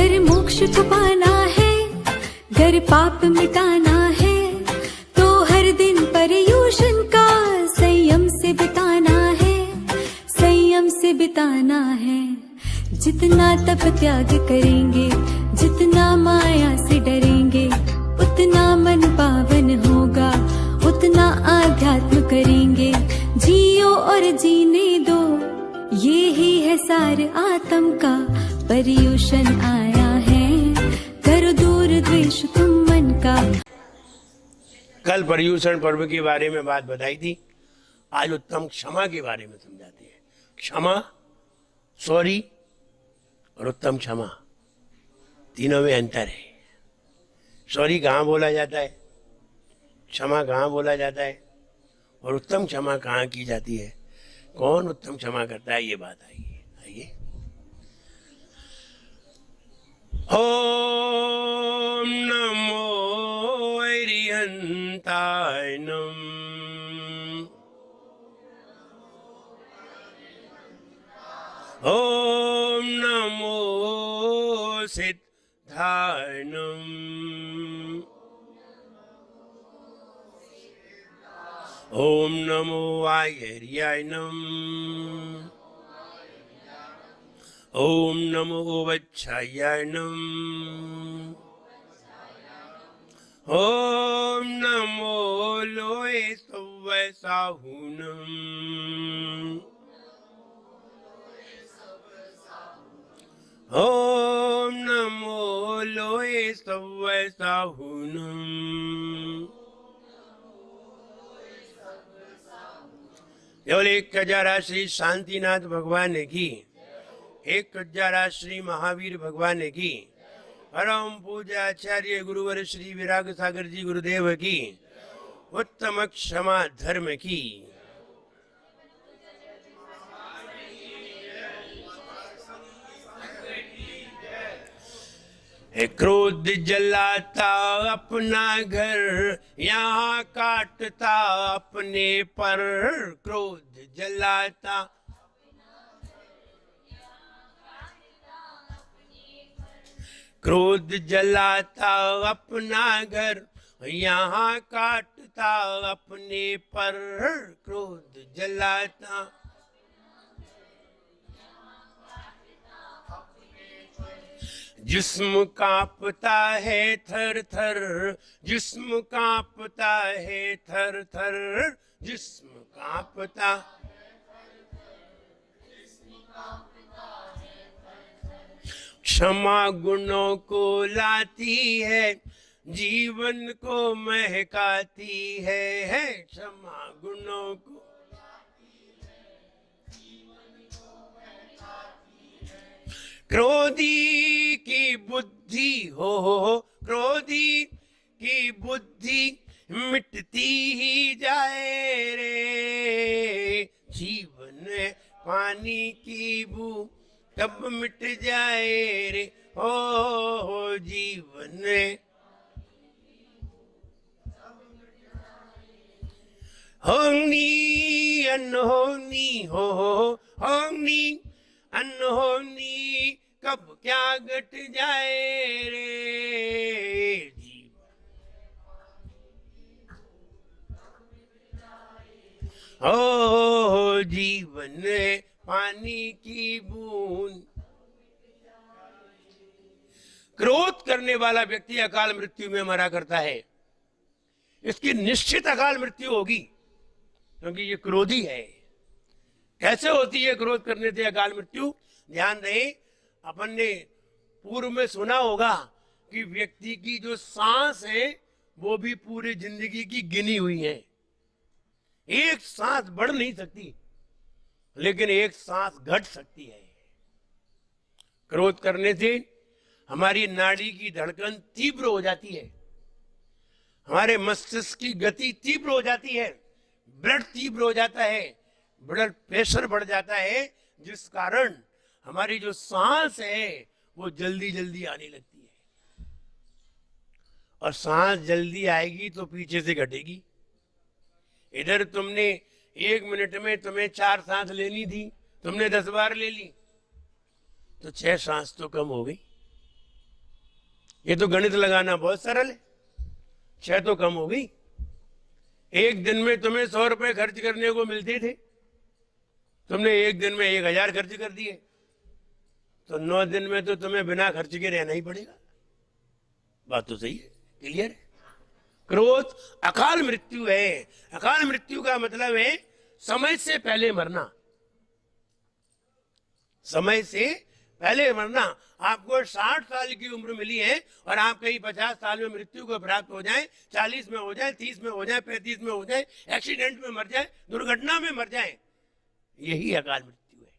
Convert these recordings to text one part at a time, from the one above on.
गर मोक्ष को पाना है, गर पाप मिटाना है, तो हर दिन पर्यूषण का संयम से बिताना है, संयम से बिताना है। जितना तप त्याग करेंगे, जितना माया से डरेंगे, उतना मन पावन होगा, उतना आध्यात्म करेंगे। जियो और जीने दो, ये ही है सार आत्म का। पर्यूषण आया है, करो दूर द्वेष तुम मन का। कल पर्यूषण पर्व के बारे में बात बताई थी, आज उत्तम क्षमा के बारे में समझाते हैं। क्षमा, सॉरी और उत्तम क्षमा, तीनों में अंतर है। सॉरी कहाँ बोला जाता है, क्षमा कहाँ बोला जाता है, और उत्तम क्षमा कहाँ की जाती है, कौन उत्तम क्षमा करता है, ये बात आइए। ओम नमो अरिहंताय नमः। ओम नमो सिद्धाय नमः। ओम नमो आयर्याय नमः। ओम नमो वच्छायाय नमः। ओम नमो लोए सव्वै साहुनम। ओम नमो लोए सव्वै साहुनम। केवल 1000 श्री शांतिनाथ भगवान की, 1000 श्री महावीर भगवान की, परम पूज्य आचार्य गुरुवर श्री विराग सागर जी गुरुदेव की, उत्तम क्षमा धर्म की। क्रोध जलाता अपना घर, यहाँ काटता अपने पर। क्रोध जलाता, क्रोध जलाता अपना घर, यहाँ काटता अपने पर। क्रोध जलाता, जिस्म कांपता है थर थर, जिस्म कांपता है थर थर, जिस्म कांपता। क्षमा गुणों को लाती है, जीवन को महकाती है। क्षमा गुणों को, क्रोधी की बुद्धि हो, क्रोधी की बुद्धि मिटती ही जाए रे। जीवन पानी की बू कब मिट जाए रे, हो जीवन। होनी अनहोनी हो, होनी अनहोनी कब क्या घट जाए रे। ओ जीवन पानी की बूंद। क्रोध करने वाला व्यक्ति अकाल मृत्यु में मरा करता है। इसकी निश्चित अकाल मृत्यु होगी, क्योंकि ये क्रोधी है। कैसे होती है क्रोध करने से अकाल मृत्यु? ध्यान रहे, अपन ने पूर्व में सुना होगा कि व्यक्ति की जो सांस है वो भी पूरी जिंदगी की गिनी हुई है। एक सांस बढ़ नहीं सकती, लेकिन एक सांस घट सकती है। क्रोध करने से हमारी नाड़ी की धड़कन तीव्र हो जाती है, हमारे मस्तिष्क की गति तीव्र हो जाती है, ब्लड तीव्र हो जाता है, ब्लड प्रेशर बढ़ जाता है, जिस कारण हमारी जो सांस है वो जल्दी जल्दी आने लगती है। और सांस जल्दी आएगी तो पीछे से घटेगी। इधर तुमने 1 मिनट में तुम्हें 4 सांस लेनी थी, तुमने 10 बार ले ली, तो 6 सांस तो कम हो गई। ये तो गणित लगाना बहुत सरल है, 6 तो कम हो गई। एक दिन में तुम्हें 100 रुपए खर्च करने को मिलते थे, तुमने एक दिन में 1000 खर्च कर दिए, तो 9 दिन में तो तुम्हें बिना खर्च के रहना ही पड़ेगा। बात तो सही है, क्लियर है। क्रोध अकाल मृत्यु है। अकाल मृत्यु का मतलब है समय से पहले मरना, समय से पहले मरना। आपको 60 साल की उम्र मिली है और आप कहीं 50 साल में मृत्यु को प्राप्त हो जाए, 40 में हो जाए, 30 में हो जाए, 35 में हो जाए, एक्सीडेंट में मर जाए, दुर्घटना में मर जाए, यही अकाल मृत्यु है।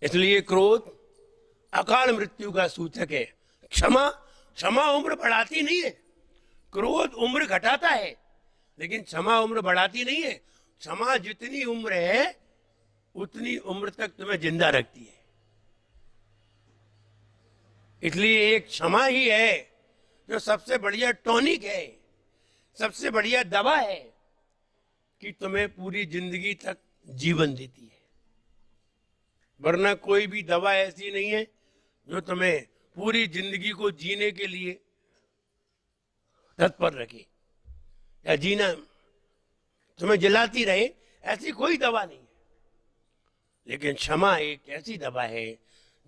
इसलिए क्रोध अकाल मृत्यु का सूचक है। क्षमा उम्र बढ़ाती नहीं है, क्रोध उम्र घटाता है, लेकिन क्षमा उम्र बढ़ाती नहीं है। क्षमा जितनी उम्र है उतनी उम्र तक तुम्हें जिंदा रखती है। इसलिए एक क्षमा ही है जो सबसे बढ़िया टॉनिक है, सबसे बढ़िया दवा है कि तुम्हें पूरी जिंदगी तक जीवन देती है। वरना कोई भी दवा ऐसी नहीं है जो तुम्हें पूरी जिंदगी को जीने के लिए तत्पर रखे या जीना तुम्हें जलाती रहे, ऐसी कोई दवा नहीं है। लेकिन क्षमा एक ऐसी दवा है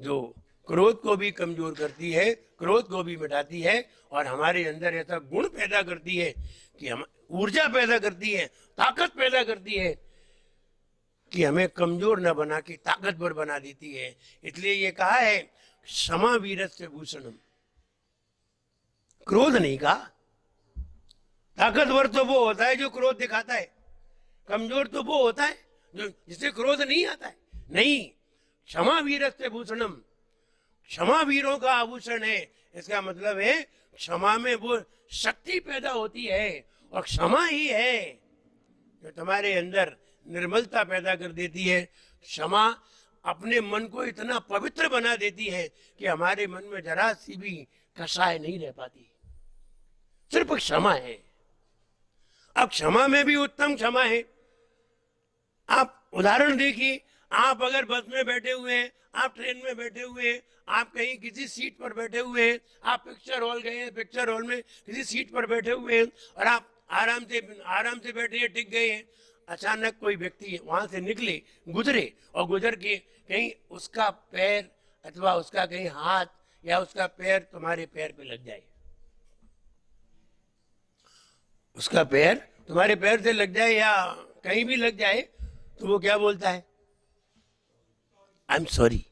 जो क्रोध को भी कमजोर करती है, क्रोध को भी मिटाती है और हमारे अंदर ऐसा गुण पैदा करती है कि हम ऊर्जा पैदा करती है, ताकत पैदा करती है कि हमें कमजोर न बना के ताकतवर बना देती है। इसलिए ये कहा है क्षमा वीरस्य भूषणम, क्रोध नहीं कहा। ताकतवर तो वो होता है जो क्रोध दिखाता है, कमजोर तो वो होता है जो जिसे क्रोध नहीं आता है। नहीं, क्षमा वीरस्य भूषणम, क्षमा वीरों का आभूषण है। इसका मतलब है क्षमा में वो शक्ति पैदा होती है और क्षमा ही है जो तुम्हारे अंदर निर्मलता पैदा कर देती है। क्षमा अपने मन को इतना पवित्र बना देती है कि हमारे मन में जरा सी भी कसाय नहीं रह पाती, सिर्फ क्षमा है। अब क्षमा में भी उत्तम क्षमा है। आप उदाहरण देखिए, आप अगर बस में बैठे हुए हैं, आप ट्रेन में बैठे हुए हैं, आप कहीं किसी सीट पर बैठे हुए हैं, आप पिक्चर हॉल गए हैं, पिक्चर हॉल में किसी सीट पर बैठे हुए हैं और आप आराम से बैठे हैं, टिक गए हैं। अचानक कोई व्यक्ति वहां से निकले, गुजरे और गुजर के कहीं उसका पैर अथवा उसका कहीं हाथ या उसका पैर तुम्हारे पैर पे लग जाए, उसका पैर तुम्हारे पैर से लग जाए या कहीं भी लग जाए, तो वो क्या बोलता है? आई एम सॉरी।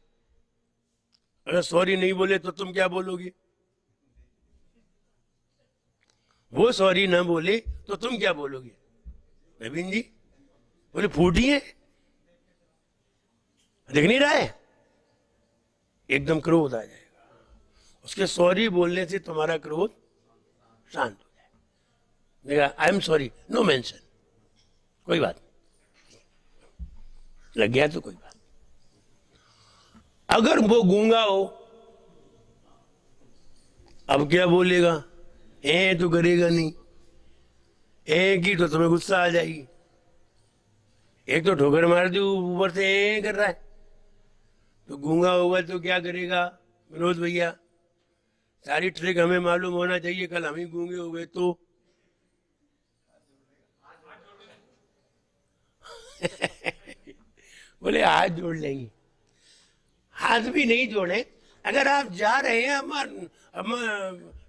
अगर सॉरी नहीं बोले तो तुम क्या बोलोगे? वो सॉरी ना बोले तो तुम क्या बोलोगे? नवीन जी बोले फूटी है, दिख नहीं रहा है, एकदम क्रोध आ जाएगा। उसके सॉरी बोलने से तुम्हारा क्रोध शांत हो जाएगा। I am sorry, no mention, कोई बात लग गया तो कोई बात। अगर वो गूंगा हो, अब क्या बोलेगा? ए तो करेगा नहीं, ए की तो तुम्हें गुस्सा आ जाएगी। एक तो ठोकर मार दी, ऊपर से ए कर रहा है, तो गूंगा होगा तो क्या करेगा? विनोद भैया, सारी ट्रिक हमें मालूम होना चाहिए, कल हम ही गूंगे हो गए तो बोले हाथ जोड़ लेंगे। हाथ भी नहीं जोड़े, अगर आप जा रहे हैं, हम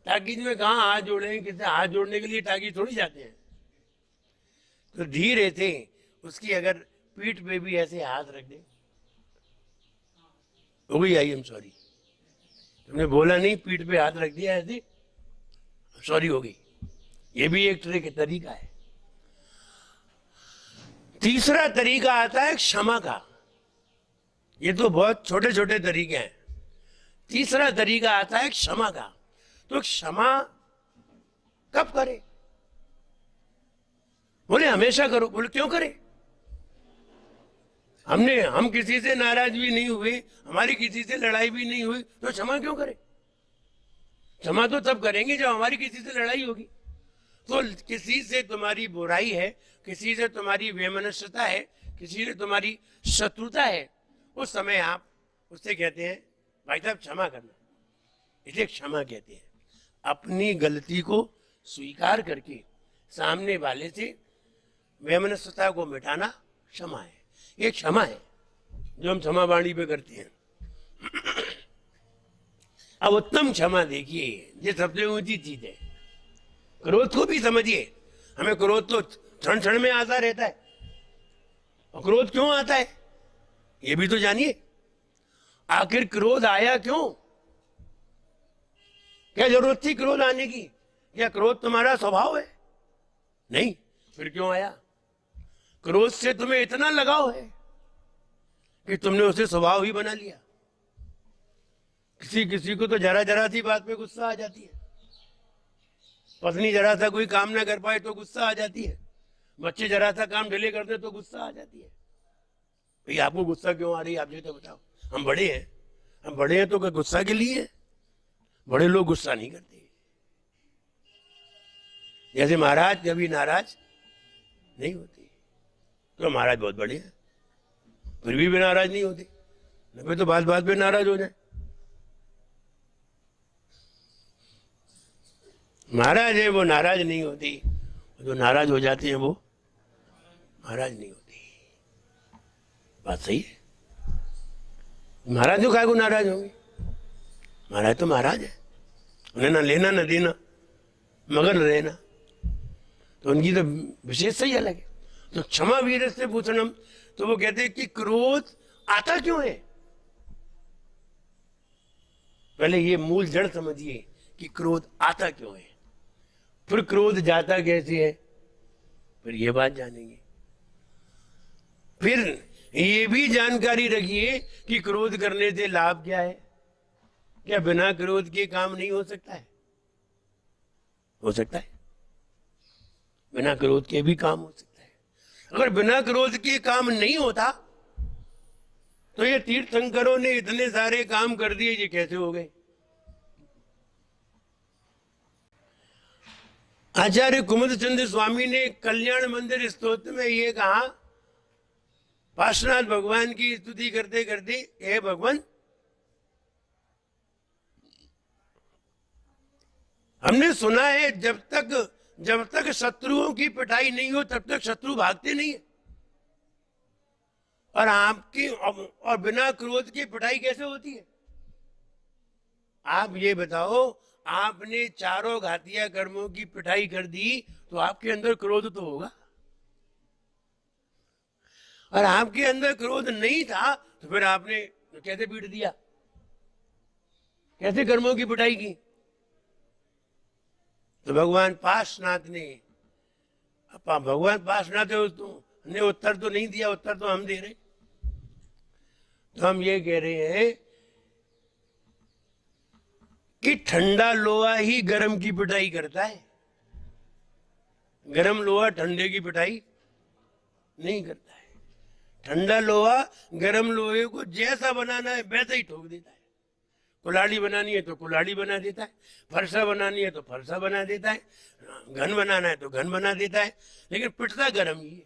टाकीज में कहाँ हाथ जोड़े, किसी हाथ जोड़ने के लिए टाकीज थोड़ी जाते हैं। तो धीरे से उसकी अगर पीठ पे भी ऐसे हाथ रख दे, हो गई आई एम सॉरी। तुमने बोला नहीं, पीठ पे हाथ रख दिया ऐसे, सॉरी हो गई। ये भी एक तरीका है। तीसरा तरीका आता है क्षमा का। ये तो बहुत छोटे छोटे तरीके हैं। तीसरा तरीका आता है क्षमा का। तो क्षमा कब करे? बोले हमेशा करो। बोले क्यों करे? हम किसी से नाराज भी नहीं हुए, हमारी किसी से लड़ाई भी नहीं हुई, तो क्षमा क्यों करे? क्षमा तो तब करेंगे जब हमारी किसी से लड़ाई होगी। तो किसी से तुम्हारी बुराई है, किसी से तुम्हारी वैमनस्यता है, किसी से तुम्हारी शत्रुता है, उस समय आप उससे कहते हैं भाई साहब क्षमा करना, इसे क्षमा कहते हैं। अपनी गलती को स्वीकार करके सामने वाले से वैमनस्यता को मिटाना क्षमा है। ये क्षमा है जो हम क्षमा वाणी पे करते हैं। अब उत्तम क्षमा देखिए, ये सबसे ऊंची चीज है। क्रोध को भी समझिए, हमें क्रोध तो क्षण क्षण में आता रहता है, और क्रोध क्यों आता है ये भी तो जानिए। आखिर क्रोध आया क्यों? क्या जरूरत थी क्रोध आने की? क्या क्रोध तुम्हारा स्वभाव है? नहीं, फिर क्यों आया? क्रोध से तुम्हें इतना लगाव है कि तुमने उसे स्वभाव ही बना लिया। किसी किसी को तो जरा जरा सी बात पे गुस्सा आ जाती है। पत्नी जरा सा कोई काम ना कर पाए तो गुस्सा आ जाती है, बच्चे जरा सा काम डिले करते तो गुस्सा आ जाती है। भाई आपको गुस्सा क्यों आ रही है, आप ये तो बताओ। हम बड़े हैं तो क्या गुस्सा के लिए? बड़े लोग गुस्सा नहीं करते। जैसे महाराज कभी नाराज नहीं होते, तो महाराज बहुत बड़े हैं, फिर भी नाराज नहीं होते, न फिर तो बात बात पे नाराज हो जाए। महाराज है वो नाराज नहीं होती, जो नाराज हो जाते हैं वो महाराज नहीं होती। बात सही है। महाराज जो काय को नाराज होंगे? महाराज तो महाराज है, उन्हें ना लेना ना देना, मगर रहना, तो उनकी तो विशेषता ही अलग है। तो क्षमा वीर से पूछनम, तो वो कहते हैं कि क्रोध आता क्यों है। पहले ये मूल जड़ समझिए कि क्रोध आता क्यों है, फिर क्रोध जाता कैसे है, फिर ये बात जानेंगे। फिर ये भी जानकारी रखिए कि क्रोध करने से लाभ क्या है। क्या बिना क्रोध के काम नहीं हो सकता है? हो सकता है, बिना क्रोध के भी काम हो सकता है। अगर बिना क्रोध के काम नहीं होता तो ये तीर्थंकरों ने इतने सारे काम कर दिए, ये कैसे हो गए? आचार्य कुमुद चंद्र स्वामी ने कल्याण मंदिर स्तोत्र में ये कहा, पार्श्वनाथ भगवान की स्तुति करते करते, हे भगवान, हमने सुना है जब तक शत्रुओं की पिटाई नहीं हो तब तक शत्रु भागते नहीं है, और आपकी और बिना क्रोध की पिटाई कैसे होती है? आप ये बताओ, आपने चारों घातिया कर्मों की पिटाई कर दी तो आपके अंदर क्रोध तो होगा, और आपके अंदर क्रोध नहीं था तो फिर आपने कैसे पीट दिया, कैसे कर्मों की पिटाई की? तो भगवान पार्श्वनाथ ने उत्तर तो नहीं दिया, उत्तर तो हम दे रहे। तो हम ये कह रहे हैं कि ठंडा लोहा ही गर्म की पिटाई करता है, गर्म लोहा ठंडे की पिटाई नहीं करता है। ठंडा लोहा गर्म लोहे को जैसा बनाना है वैसा ही ठोक देता है। कुल्हाड़ी बनानी है तो कुल्हाड़ी बना देता है, फरसा बनानी है तो फरसा बना देता है, घन बनाना है तो घन बना देता है, लेकिन पिटता गर्म ही है,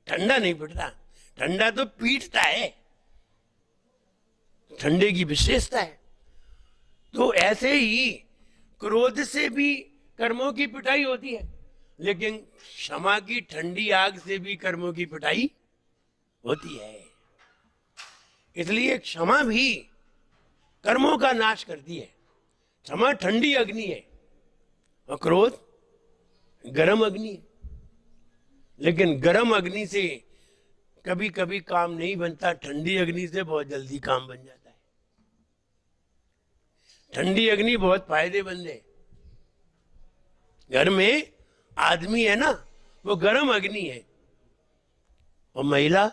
ठंडा नहीं पिटता। ठंडा तो पीटता है, ठंडे की विशेषता है। तो ऐसे ही क्रोध से भी कर्मों की पिटाई होती है, लेकिन क्षमा की ठंडी आग से भी कर्मों की पिटाई होती है। इसलिए क्षमा भी कर्मों का नाश करती है। क्षमा ठंडी अग्नि है और क्रोध गरम अग्नि है, लेकिन गरम अग्नि से कभी कभी काम नहीं बनता, ठंडी अग्नि से बहुत जल्दी काम बन जाता है। ठंडी अग्नि बहुत फायदेमंद है। घर में आदमी है ना, वो गरम अग्नि है, और महिला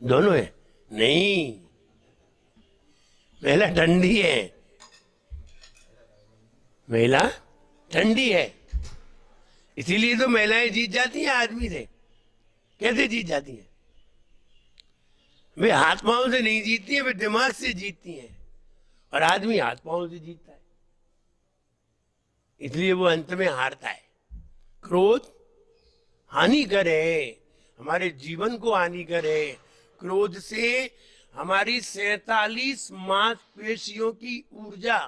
दोनों है? नहीं, महिला ठंडी है, महिला ठंडी है। इसीलिए तो महिलाएं जीत जाती हैं आदमी से। कैसे जीत जाती हैं? वे हाथ पांव से नहीं जीतती हैं, वे दिमाग से जीतती हैं, और आदमी हाथ पांव से जीतता है, इसलिए वो अंत में हारता है। क्रोध हानिकर है, हमारे जीवन को हानिकर है। क्रोध से हमारी 47 मांसपेशियों की ऊर्जा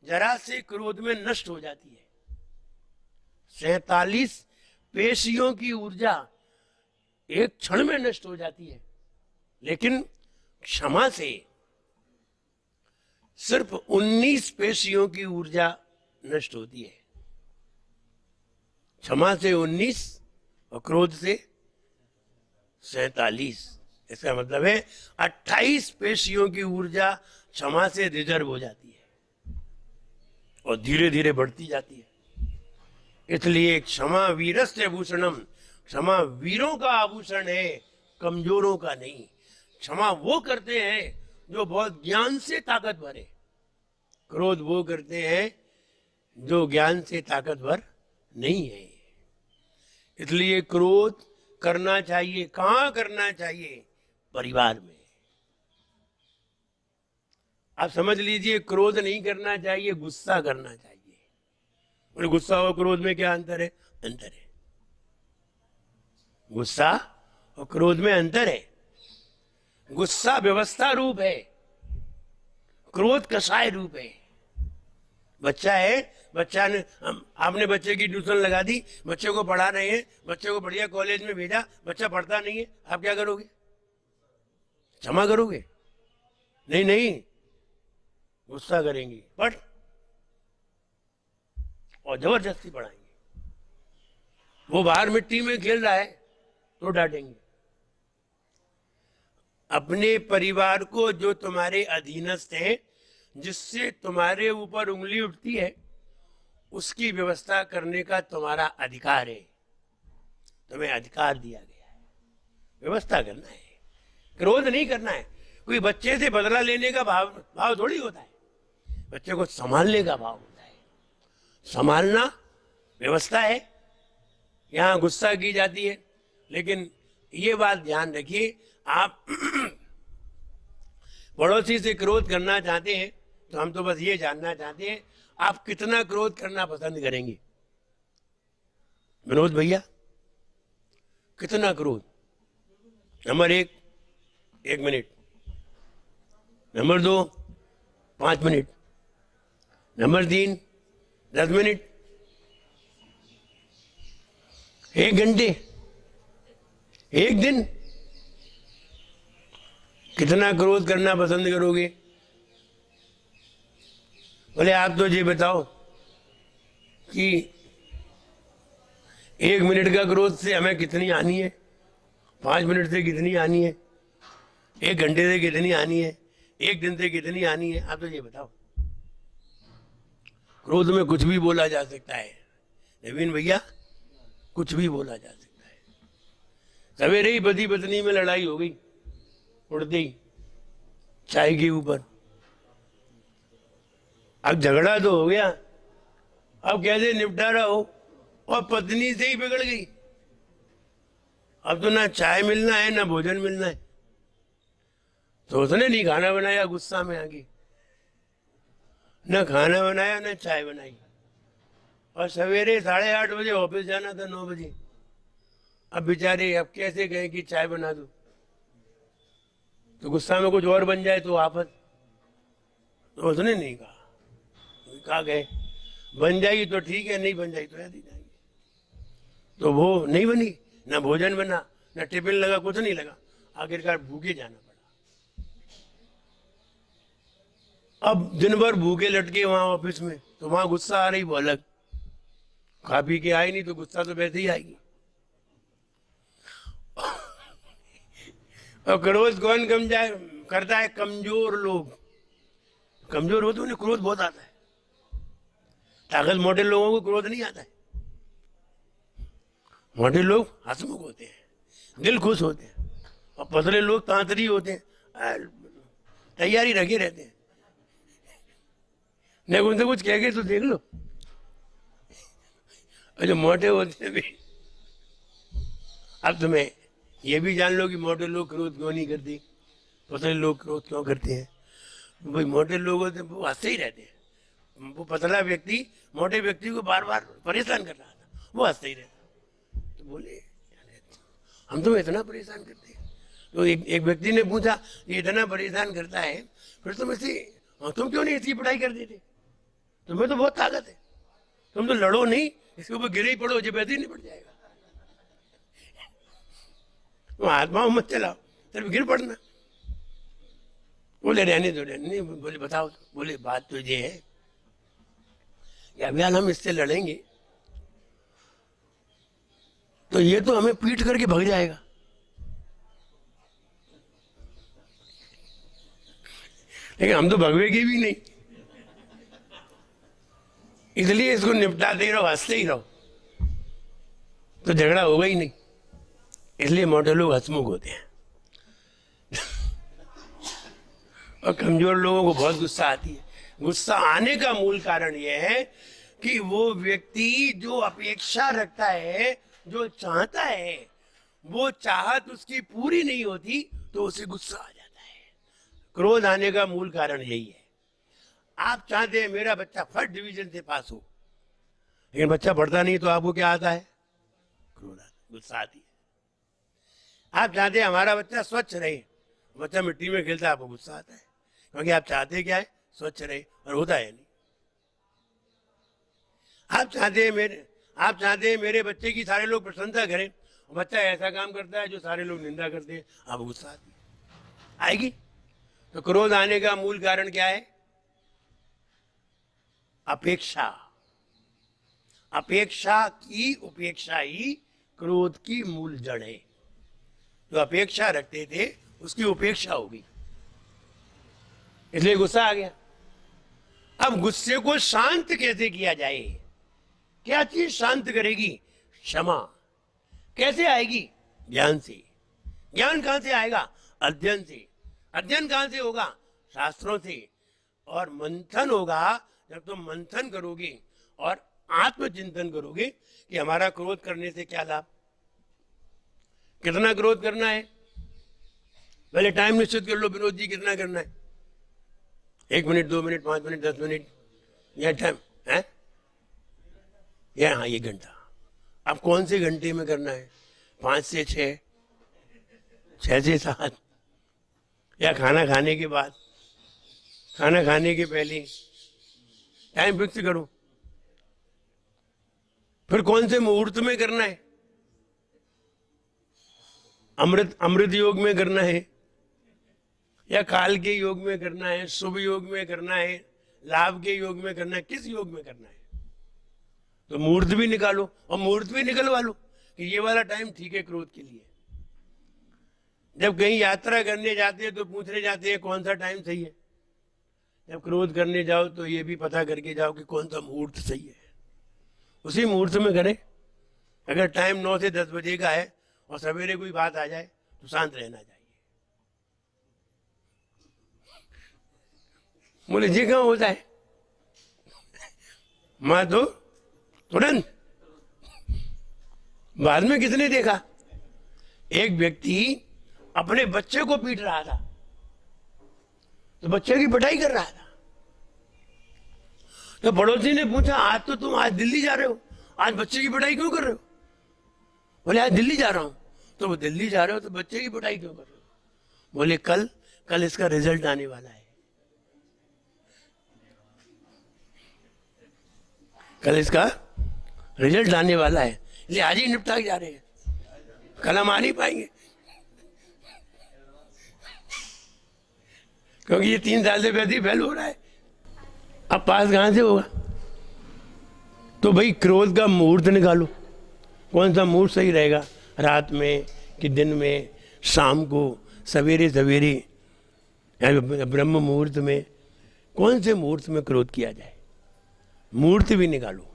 जरा से क्रोध में नष्ट हो जाती है। 47 पेशियों की ऊर्जा एक क्षण में नष्ट हो जाती है, लेकिन क्षमा से सिर्फ 19 पेशियों की ऊर्जा नष्ट होती है। क्षमा से 19 और क्रोध से 47। इसका मतलब है 28 पेशियों की ऊर्जा क्षमा से रिजर्व हो जाती है और धीरे धीरे बढ़ती जाती है। इसलिए क्षमा वीरस्य भूषणम, क्षमा वीरों का आभूषण है, कमजोरों का नहीं। क्षमा वो करते हैं जो बहुत ज्ञान से ताकतवर है, क्रोध वो करते हैं जो ज्ञान से ताकतवर नहीं है। इसलिए क्रोध करना चाहिए, कहां करना चाहिए? परिवार में। आप समझ लीजिए, क्रोध नहीं करना चाहिए, गुस्सा करना चाहिए। और गुस्सा और क्रोध में क्या अंतर है? अंतर है। गुस्सा और क्रोध में अंतर है। गुस्सा व्यवस्था रूप है, क्रोध कषाय रूप है। बच्चा है, बच्चा ने, आपने बच्चे की ट्यूशन लगा दी, बच्चे को पढ़ा रहे हैं, बच्चे को बढ़िया कॉलेज में भेजा, बच्चा पढ़ता नहीं है, आप क्या करोगे? क्षमा करोगे? नहीं नहीं, गुस्सा करेंगे, पढ़, और जबरदस्ती पढ़ाएंगे। वो बाहर मिट्टी में खेल रहा है तो डांटेंगे। अपने परिवार को, जो तुम्हारे अधीनस्थ है, जिससे तुम्हारे ऊपर उंगली उठती है, उसकी व्यवस्था करने का तुम्हारा अधिकार है। तुम्हें अधिकार दिया गया है, व्यवस्था करना है, क्रोध नहीं करना है। कोई बच्चे से बदला लेने का भाव थोड़ी होता है, बच्चे को संभालने का भाव होता है। संभालना व्यवस्था है, यहां गुस्सा की जाती है। लेकिन ये बात ध्यान रखिए, आप पड़ोसी से क्रोध करना चाहते हैं तो हम तो बस ये जानना चाहते हैं आप कितना क्रोध करना पसंद करेंगे। विनोद भैया, कितना क्रोध? Number 1, 1 minute. Number 2, 5 minute. Number 3, 10 minute. 1 घंटे, 1 दिन। कितना क्रोध करना पसंद करोगे? बोले आप तो ये बताओ कि 1 मिनट का क्रोध से हमें कितनी हानि है, 5 मिनट से कितनी हानि है, 1 घंटे से कितनी हानि है, 1 दिन से कितनी हानि है, आप तो ये बताओ। क्रोध में कुछ भी बोला जा सकता है नवीन भैया, कुछ भी बोला जा सकता है। सवेरे ही पति पत्नी में लड़ाई हो गई, उड़ते ही चाय के ऊपर। अब झगड़ा तो हो गया, अब कैसे निपटारा हो, और पत्नी से ही बिगड़ गई। अब तो ना चाय मिलना है ना भोजन मिलना है। तो उसने नहीं खाना बनाया, गुस्सा में आ गई, ना खाना बनाया ना चाय बनाई, और सवेरे 8:30 बजे ऑफिस जाना था, 9 बजे। अब बेचारे अब कैसे कहें कि चाय बना दो, तो गुस्सा में कुछ और बन जाए तो आफत। तो उसने नहीं कहा, कहा गए बन जाएगी तो ठीक है, नहीं बन जाएगी तो ऐसी जाएगी। तो वो नहीं बनी, ना भोजन बना, ना टिफिन लगा, कुछ नहीं लगा, आखिरकार भूखे जाना पड़ा। अब दिन भर भूखे लटके वहां ऑफिस में, तो वहां गुस्सा आ रही वो अलग, खा पी के आई नहीं तो गुस्सा तो वैसे ही आएगी। और क्रोध कौन कम जाए करता है? कमजोर लोग। कमजोर होते उन्हें क्रोध बहुत आता है। ताकत मोटे लोगों को क्रोध नहीं आता है। मोटे लोग हंसमुख होते हैं, दिल खुश होते हैं, और पतले लोग तांतरी होते हैं, तैयारी रखे रहते हैं। नहीं उनसे कुछ कह के तो देख लो। और जो मोटे होते हैं भी, अब तुम्हें ये भी जान लो कि मोटे लोग क्रोध क्यों नहीं करते, पतले लोग क्रोध क्यों करते हैं। भाई मोटे लोग होते हैं वो हंसते ही रहते हैं। वो पतला व्यक्ति मोटे व्यक्ति को बार बार परेशान कर रहा था, वो हंसते ही रहता। तो तो बोले हम तो इतना परेशान करते हैं। तो एक व्यक्ति ने पूछा ये इतना परेशान करता है फिर तुम क्यों नहीं इसकी पढ़ाई कर देते? तुम्हें तो बहुत ताकत है, तुम तो लड़ो नहीं, इसके ऊपर गिरे ही पड़ो, जब ऐसे ही निपट जाएगा। तो आत्माओं मत चलाओ, सिर्फ गिर पड़ना। बोले रहने दो, नहीं। बोले बताओ। बोले बात तो ये है कि अभी हम इससे लड़ेंगे तो ये तो हमें पीट करके भाग जाएगा, लेकिन हम तो भगवेंगे भी नहीं, इसलिए इसको निपटाते ही रहो, हंसते ही रहो, तो झगड़ा होगा ही नहीं। इसलिए मोटे लोग हंसमुख होते हैं और कमजोर लोगों को बहुत गुस्सा आती है। गुस्सा आने का मूल कारण यह है कि वो व्यक्ति जो अपेक्षा रखता है, जो चाहता है, वो चाहत उसकी पूरी नहीं होती तो उसे गुस्सा आ जाता है। क्रोध आने का मूल कारण यही है। आप चाहते हैं मेरा बच्चा फर्स्ट डिवीजन से पास हो, लेकिन बच्चा पढ़ता नहीं तो आपको क्या आता है? क्रोध आता, गुस्सा आती है। आप चाहते हैं हमारा बच्चा स्वच्छ रहे, बच्चा मिट्टी में खेलता है, आपको गुस्सा आता है, क्योंकि आप चाहते क्या है? स्वच्छ रहे, और होता है नहीं। आप चाहते हैं मेरे बच्चे की सारे लोग प्रशंसा करें, बच्चा ऐसा काम करता है जो सारे लोग निंदा करते हैं, आप गुस्सा आती है, आएगी। तो क्रोध आने का मूल कारण क्या है? अपेक्षा। अपेक्षा की उपेक्षा ही क्रोध की मूल जड़ है। जो अपेक्षा रखते थे उसकी उपेक्षा होगी, इसलिए गुस्सा आ गया। अब गुस्से को शांत कैसे किया जाए? क्या चीज शांत करेगी? क्षमा। कैसे आएगी? ज्ञान से। ज्ञान कहां से आएगा? अध्ययन से। अध्ययन कहां से होगा? शास्त्रों से। और मंथन होगा जब तुम मंथन करोगे और आत्मचिंतन करोगे कि हमारा क्रोध करने से क्या लाभ, कितना क्रोध करना है। पहले टाइम निश्चित कर लो, विनोद जी कितना करना है? 1 मिनट, 2 मिनट, 5 मिनट, 10 मिनट, यह टाइम है या? हाँ, 1 घंटा। अब कौन से घंटे में करना है? 5 से 6, 6 से 7, या खाना खाने के बाद, खाना खाने के पहले? टाइम फिक्स करो। फिर कौन से मुहूर्त में करना है? अमृत योग में करना है या काल के योग में करना है, शुभ योग में करना है, लाभ के योग में करना है, किस योग में करना है? तो मुहूर्त भी निकालो और मुहूर्त भी निकलवा लो कि ये वाला टाइम ठीक है क्रोध के लिए। जब कहीं यात्रा करने जाते हैं तो पूछने जाते हैं कौन सा टाइम सही है। जब क्रोध करने जाओ तो ये भी पता करके जाओ कि कौन सा मुहूर्त सही है, उसी मुहूर्त में करें। अगर टाइम 9 से 10 बजे का है और सवेरे कोई बात आ जाए तो शांत रहना चाहिए। बोले जी कहाँ होता है? मां तो तुरंत। बाद में किसने देखा? एक व्यक्ति अपने बच्चे को पीट रहा था, तो बच्चे की पिटाई कर रहा था। तो पड़ोसी ने पूछा आज दिल्ली जा रहे हो, आज बच्चे की पिटाई क्यों कर रहे हो? बोले आज दिल्ली जा रहा हूं। तो वो दिल्ली जा रहे हो तो बच्चे की पिटाई क्यों कर रहे हो? बोले कल इसका रिजल्ट आने वाला है, कल इसका रिजल्ट आने वाला है, इसलिए आज ही निपटा के जा रहे हैं, कल हम आ नहीं पाएंगे, क्योंकि ये 3 साल से वैसे ही फेल हो रहा है, अब पास कहां से होगा? तो भाई क्रोध का मुहूर्त निकालो। कौन सा मुहूर्त सही रहेगा? रात में कि दिन में, शाम को, सवेरे सवेरे, ब्रह्म मुहूर्त में? कौन से मुहूर्त में क्रोध किया जाए? मुहूर्त भी निकालो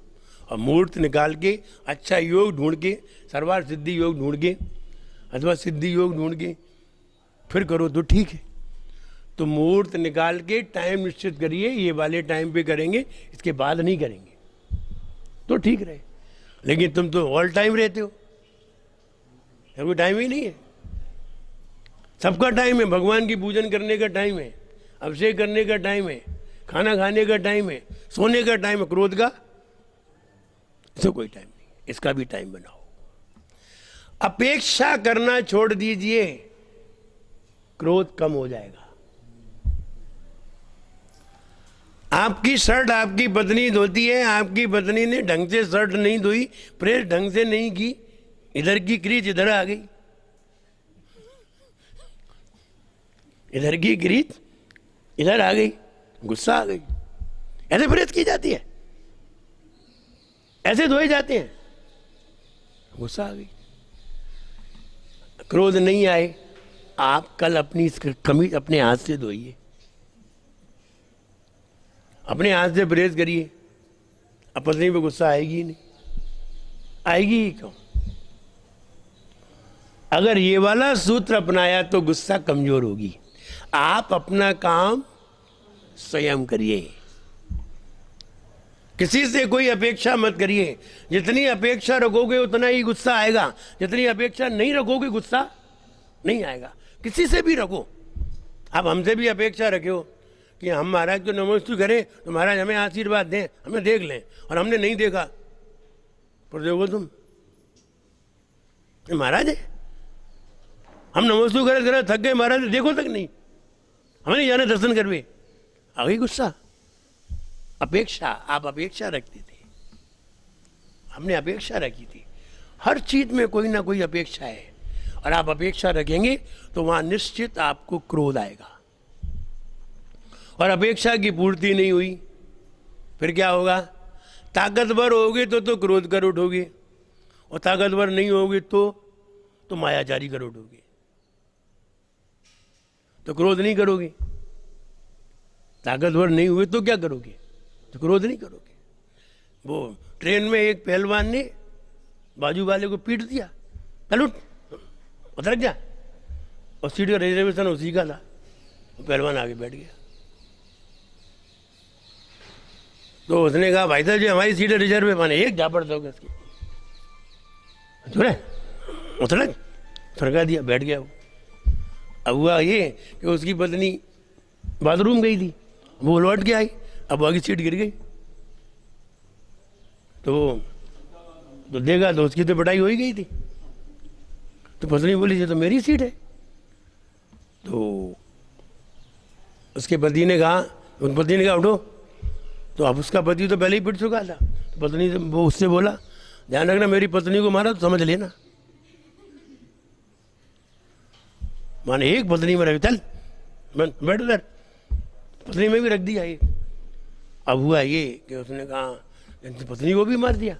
और मुहूर्त निकाल के अच्छा योग ढूंढ के, सर्वार्थ सिद्धि योग ढूंढ के अथवा सिद्धि योग ढूंढ के फिर करो तो ठीक है। तो मुहूर्त निकाल के टाइम निश्चित करिए, ये वाले टाइम पे करेंगे, इसके बाद नहीं करेंगे तो ठीक रहे। लेकिन तुम तो ऑल टाइम रहते हो, कोई टाइम ही नहीं है। सबका टाइम है, भगवान की पूजन करने का टाइम है, अभिषेक करने का टाइम है, खाना खाने का टाइम है, सोने का टाइम है। क्रोध का तो कोई टाइम नहीं, इसका भी टाइम बनाओ। अपेक्षा करना छोड़ दीजिए, क्रोध कम हो जाएगा। आपकी शर्ट आपकी पत्नी धोती है, आपकी पत्नी ने ढंग से शर्ट नहीं धोई, प्रेस ढंग से नहीं की, इधर की क्रीज इधर आ गई, इधर की क्रीज इधर आ गई, गुस्सा आ गई। ऐसे प्रेस की जाती है, ऐसे धोए जाते हैं, गुस्सा आ गई। क्रोध नहीं आए, आप कल अपनी कमीज अपने हाथ से धोइए, अपने हाथ से प्रेस करिए, अब पत्नी पे गुस्सा आएगी ही नहीं, आएगी ही क्यों? अगर ये वाला सूत्र अपनाया तो गुस्सा कमजोर होगी। आप अपना काम स्वयं करिए, किसी से कोई अपेक्षा मत करिए। जितनी अपेक्षा रखोगे उतना ही गुस्सा आएगा, जितनी अपेक्षा नहीं रखोगे गुस्सा नहीं आएगा। किसी से भी रखो, आप हमसे भी अपेक्षा रखे हो कि हम महाराज को नमस्ते करें तो महाराज हमें आशीर्वाद दें, हमें देख लें, और हमने नहीं देखा, पर देखो तुम महाराज है, हम नमस्ते करें जरा थक गए महाराज, देखो तक नहीं, हमें नहीं जाना दर्शन करवे, आ गई गुस्सा। अपेक्षा, आप अपेक्षा रखते थे, हमने अपेक्षा रखी थी, हर चीज में कोई ना कोई अपेक्षा है, और आप अपेक्षा रखेंगे तो वहां निश्चित आपको क्रोध आएगा। और अपेक्षा की पूर्ति नहीं हुई फिर क्या होगा? ताकतवर होगे तो क्रोध कर उठोगे, और ताकतवर नहीं होगे तो मायाचारी कर उठोगे, तो क्रोध नहीं करोगे। ताकतवर नहीं हुए तो क्या करोगे? तो क्रोध नहीं करोगे। वो ट्रेन में एक पहलवान ने बाजू वाले को पीट दिया, चल उठ, उतर जा, और सीट का रिजर्वेशन उसी का था, पहलवान आगे बैठ गया। तो उसने कहा भाई साहब जी हमारी सीट रिजर्व है, माने एक झापड़ दोगे उसकी, चले उतर, थड़का दिया, बैठ गया वो। अब हुआ ये कि उसकी पत्नी बाथरूम गई थी, वो लौट के आई, अब आगे सीट गिर गई, तो देखा तो उसकी तो पिटाई हो ही गई थी। तो पत्नी बोली ये तो मेरी सीट है। तो उसके पति ने कहा, उन पति ने कहा उठो, तो अब उसका पति तो पहले ही पिट चुका था। तो पत्नी वो उससे बोला ध्यान रखना मेरी पत्नी को मारा तो समझ लेना, माने एक पत्नी में रख, चल बैठ उधर, पत्नी में भी रख दिया एक। अब हुआ ये कि उसने कहा पत्नी को भी मार दिया।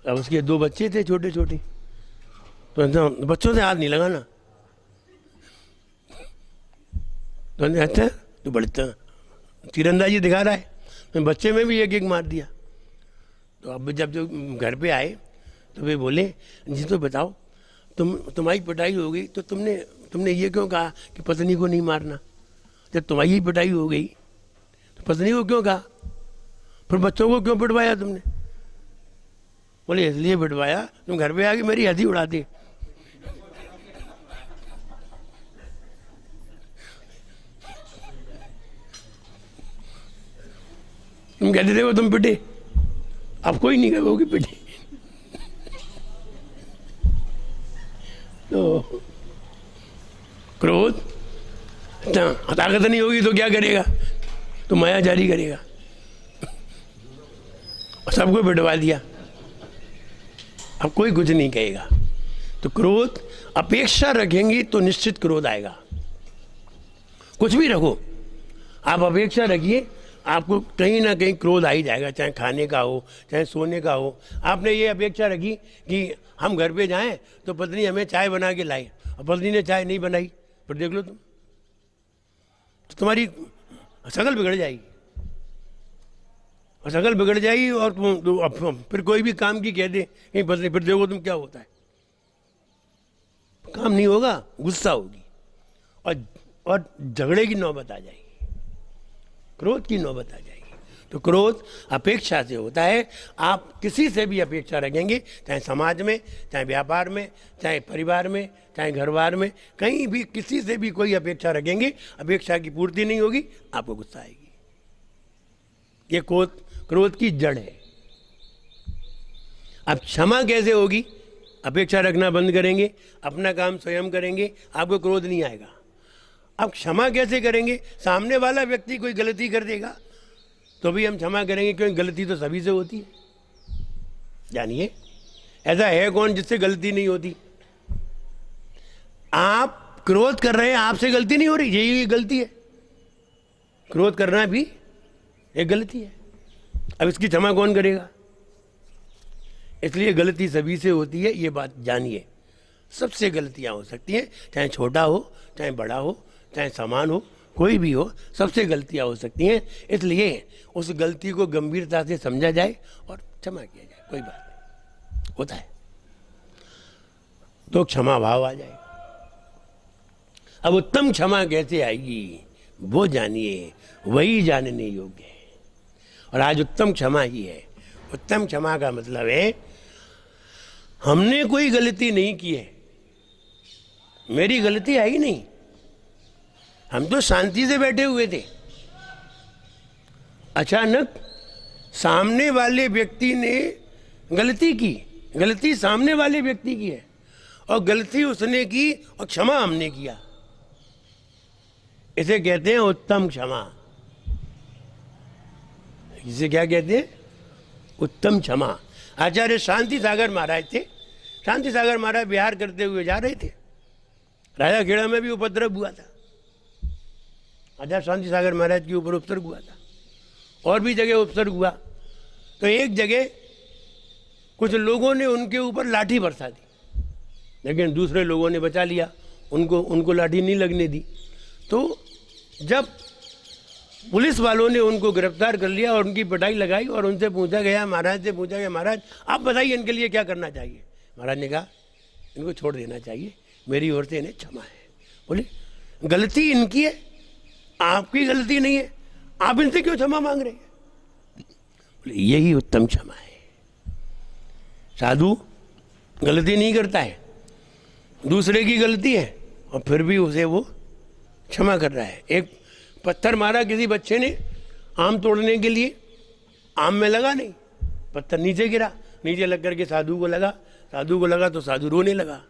अब उसके दो बच्चे थे छोटे छोटे, तो बच्चों से हाथ नहीं लगाना, तो अच्छा तो बड़ी तीरंदाजी दिखा रहा है, तो बच्चे में भी एक एक मार दिया। तो अब जब जो घर पे आए तो वे बोले जी तो बताओ तुम्हारी पिटाई हो गई तो तुमने ये क्यों कहा कि पत्नी को नहीं मारना? जब तुम्हारी पिटाई हो गई तो पत्नी को क्यों कहा, फिर बच्चों को क्यों पिटवाया तुमने? बोले इसलिए पिटवाया तुम घर पे आके मेरी हंसी उड़ा दी। तुम कहते थे वो तुम पिटे, अब कोई नहीं कहोगे पिटे। तो क्रोध ताकत नहीं होगी तो क्या करेगा? तो माया जारी करेगा, सबको पिटवा दिया, अब कोई कुछ नहीं कहेगा। तो क्रोध, अपेक्षा रखेंगी तो निश्चित क्रोध आएगा। कुछ भी रखो, आप अपेक्षा रखिए, आपको कहीं ना कहीं क्रोध आ ही जाएगा, चाहे खाने का हो चाहे सोने का हो। आपने ये अपेक्षा रखी कि हम घर पे जाएं तो पत्नी हमें चाय बना के लाई, और पत्नी ने चाय नहीं बनाई, फिर देख लो तुम, तो तुम्हारी शकल बिगड़ जाएगी, और शकल बिगड़ जाएगी, और तुम फिर कोई भी काम की कह दे कहीं पत्नी, फिर देखो तुम क्या होता है, काम नहीं होगा, गुस्सा होगी, और झगड़े की नौबत आ जाएगी, क्रोध की नौबत आ जाएगी। तो क्रोध अपेक्षा से होता है। आप किसी से भी अपेक्षा रखेंगे, चाहे समाज में, चाहे व्यापार में, चाहे परिवार में, चाहे घरबार में, कहीं भी किसी से भी कोई अपेक्षा रखेंगे, अपेक्षा की पूर्ति नहीं होगी, आपको गुस्सा आएगी। ये क्रोध की जड़ है। अब क्षमा कैसे होगी? अपेक्षा रखना बंद करेंगे, अपना काम स्वयं करेंगे, आपको क्रोध नहीं आएगा। अब क्षमा कैसे करेंगे? सामने वाला व्यक्ति कोई गलती कर देगा तो भी हम क्षमा करेंगे, क्योंकि गलती तो सभी से होती है। जानिए, ऐसा है कौन जिससे गलती नहीं होती? आप क्रोध कर रहे हैं, आपसे गलती नहीं हो रही, यही गलती है। क्रोध करना भी एक गलती है। अब इसकी क्षमा कौन करेगा? इसलिए गलती सभी से होती है, ये बात जानिए। सबसे गलतियां हो सकती हैं, चाहे छोटा हो, चाहे बड़ा हो, चाहे समान हो, कोई भी हो, सबसे गलतियां हो सकती हैं। इसलिए उस गलती को गंभीरता से समझा जाए और क्षमा किया जाए, कोई बात नहीं, होता है तो क्षमा भाव आ जाएगा। अब उत्तम क्षमा कैसे आएगी वो जानिए, वही जानने योग्य है। और आज उत्तम क्षमा ही है। उत्तम क्षमा का मतलब है हमने कोई गलती नहीं की है, मेरी गलती आई नहीं, हम तो शांति से बैठे हुए थे, अचानक सामने वाले व्यक्ति ने गलती की। गलती सामने वाले व्यक्ति की है और गलती उसने की और क्षमा हमने किया। इसे कहते हैं उत्तम क्षमा। इसे क्या कहते हैं? उत्तम क्षमा। आचार्य शांति सागर महाराज थे। शांति सागर महाराज विहार करते हुए जा रहे थे, राजा खेड़ा में भी उपद्रव हुआ था। आचार्य शांति सागर महाराज के ऊपर उपसर्ग हुआ था, और भी जगह उपसर्ग हुआ। तो एक जगह कुछ लोगों ने उनके ऊपर लाठी बरसा दी, लेकिन दूसरे लोगों ने बचा लिया, उनको लाठी नहीं लगने दी। तो जब पुलिस वालों ने उनको गिरफ्तार कर लिया और उनकी पिटाई लगाई और उनसे पूछा गया, महाराज से पूछा गया, महाराज आप बताइए इनके लिए क्या करना चाहिए? महाराज ने कहा इनको छोड़ देना चाहिए, मेरी ओर से इन्हें क्षमा है। बोले गलती इनकी है, आपकी गलती नहीं है, आप इनसे क्यों क्षमा मांग रहे हैं? बोले यही उत्तम क्षमा है। साधु गलती नहीं करता है, दूसरे की गलती है और फिर भी उसे वो क्षमा कर रहा है। एक पत्थर मारा किसी बच्चे ने आम तोड़ने के लिए, आम में लगा नहीं, पत्थर नीचे गिरा, नीचे लग करके साधु को लगा तो साधु रोने लगा।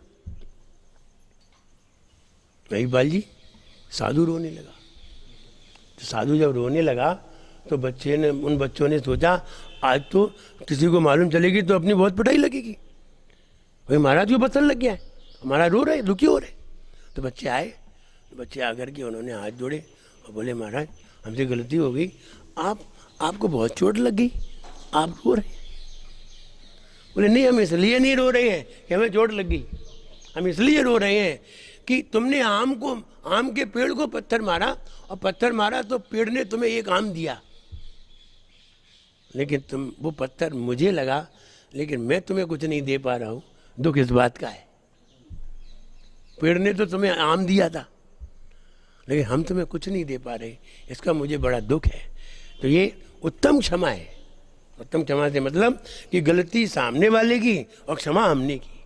महिपाल जी, साधु रोने लगा। तो साधु जब रोने लगा तो उन बच्चों ने सोचा आज तो किसी को मालूम चलेगी तो अपनी बहुत पिटाई लगेगी, भाई महाराज को पत्थर लग गया है, हमारा रो रहे, दुखी हो रहे। तो बच्चे आए, बच्चे आकर के उन्होंने हाथ जोड़े और बोले महाराज हमसे गलती हो गई, आपको बहुत चोट लग गई, आप रो रहे हैं। बोले नहीं, हम इसलिए नहीं रो रहे हैं कि हमें चोट लग गई, हम इसलिए रो रहे हैं कि तुमने आम के पेड़ को पत्थर मारा, और पत्थर मारा तो पेड़ ने तुम्हें एक आम दिया, लेकिन वो पत्थर मुझे लगा, लेकिन मैं तुम्हें कुछ नहीं दे पा रहा हूँ। दुख इस बात का है, पेड़ ने तो तुम्हें आम दिया था, लेकिन हम तुम्हें कुछ नहीं दे पा रहे, इसका मुझे बड़ा दुख है। तो ये उत्तम क्षमा है। उत्तम क्षमा से मतलब कि गलती सामने वाले की और क्षमा हमने की,